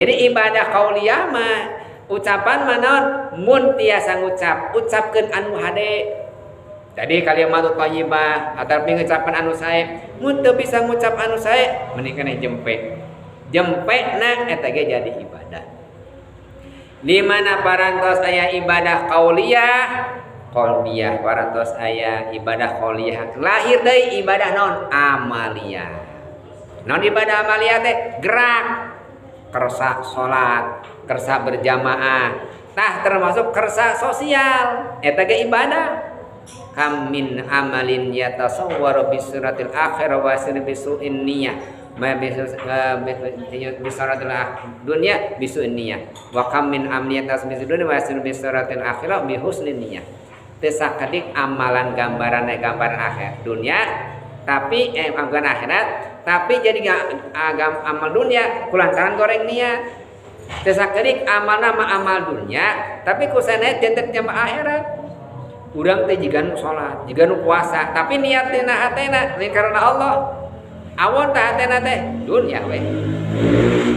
Jadi ibadah qauliyah mah ucapan manaon mun tiasa ngucap ucapkeun anu hade. Jadi kalimat thayyibah ataupun ngucapan anu sae mun teu bisa ngucap anu sae mending keneh jempe. Jempena eta ge jadi ibadah. Di mana parantos aya ibadah qauliyah parantos aya ibadah qauliyah lahir deui ibadah non amaliyah. Non ibadah amaliyah teh gerak kersa salat, kersa berjamaah, tah termasuk kersa sosial, eta ge ibadah. Kam min amalin yatasawwaru bi suratil akhir wa bisu'in niyah ma bisuratil dunya bisu'in niyah wa kam min amlin yatasbisu dunya wa bisuratil akhirah bi husnin niyah. Teu sakedik amalan gambaran akhir dunia tapi bukan akhirat tapi jadi amal dunia kulantaran goreng niat. Teu sakedik amal nama amal dunia tapi kusana janten jamaah akhirat. Urang teh jiga nu salat, jiga nu puasa, tapi niatna hatena lain karena Allah. Awon teh hatena teh dunya we.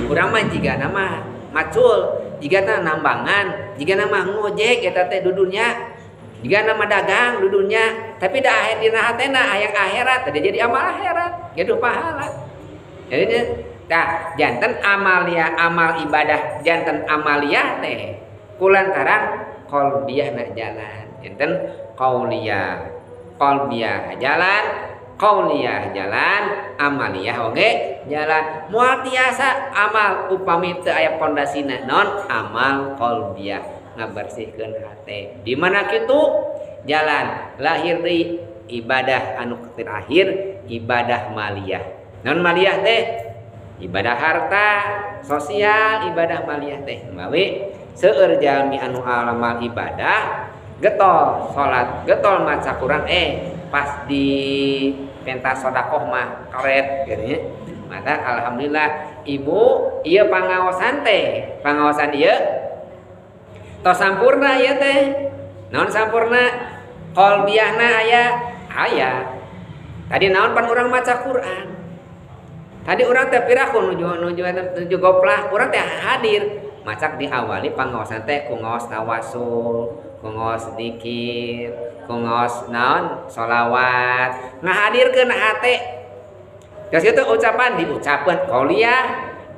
Urang mah jiga nama macul, jiga nambangan, jiga nama ngojek eta teh dudunya. Jiga nama dagang dudunya, tapi da akhir dina hatena hayang akhirat, tadi jadi amal akhirat, gaduh pahala. Jadi tah janten amalia amal ibadah janten amaliyah teh kulantaran qalbiyahna jalan. Enten qauliyah jalan, qauliyah jalan, amaliyah oge jalan. Moal tiasa amal upami teu aya pondasina non amal qalbiyah ngabersihkeun hate. Di mana kitu jalan lahir deui ibadah anu terakhir ibadah maliyah. Non maliyah teh ibadah harta sosial, ibadah maliyah teh mawi seueur jalmi anu amal ibadah getol salat getol maca Quran pas di pentas sedekah mah karet gitu. Maka alhamdulillah ibu ieu pangaosan ieu tos sampurna ieu teh naon sampurna qalbiyahna aya tadi naon pan urang maca Quran tadi urang teh pirah nuju goplah urang teh hadir macak diawali pangaosan teh ku ngaos tawasul ku ngaos zikir, ku ngaos naon sholawat, ngahadirkeun hate. Geus kitu ucapan diucapkeun qauliyah,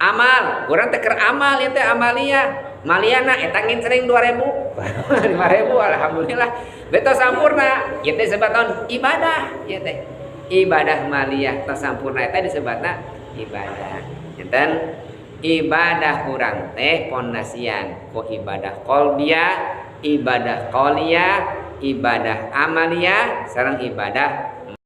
amal, urang teh keur amal ieu teh amaliyah. Maliyana eta ngin sering 2000. 5000 alhamdulillah. Beto sampurna, ieu teh sebaton ibadah, ieu teh. Ibadah maliyah tos sampurna eta disebutna ibadah. Enten ibadah urang teh pondasian ku ibadah qalbiyah, ibadah qauliyah, ibadah amaliyah, sareng ibadah